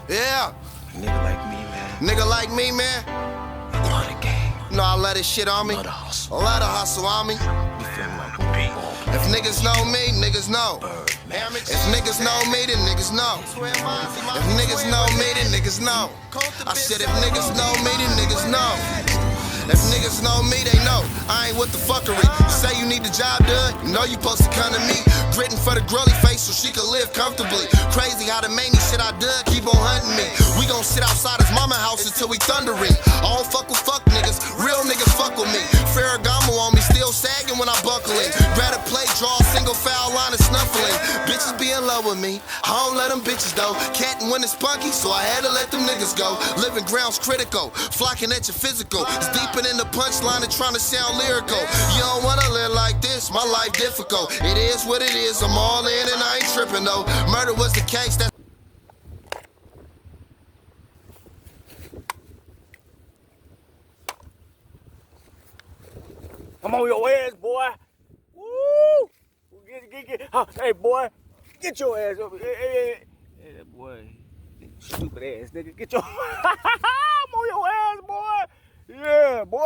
Yeah. Nigga like me, man. Nigga like me, man. I love the game. No, I let this shit on me. Love the hustle. I let the hustle on me. You feel me like a ball If niggas know me, niggas know. bird, man. If niggas know me, then niggas know. If niggas know me, then niggas know. I said if niggas know me, then niggas know. If niggas know me, they know I ain't with the fuckery. You say you need the job done, you know you supposed to come to me. Gritting for the girly face so she can live comfortably. Crazy how the many shit I done keep on hunting me. We gon' sit outside his mama house until we thundering. I don't fuck with fuck niggas, real niggas fuck with me. Ferragamo on me, still sagging when I buckle in. Grab a plate, draw a single foul line and snuffling. Bitches be in love with me, I don't let them bitches though. Cattin' when it's punky, so I had to let them niggas go. Living grounds critical, flocking at your physical. It's deeper in the punchline and trying to sound lyrical. You don't wanna live like this, my life difficult. It is what it is, I'm all in and I ain't tripping though. Murder was the case, that's Come on your ass, boy. Woo! Hey, boy, get your ass over here. Hey, that boy, stupid ass nigga. Get your... I'm on your ass, boy. Yeah, boy.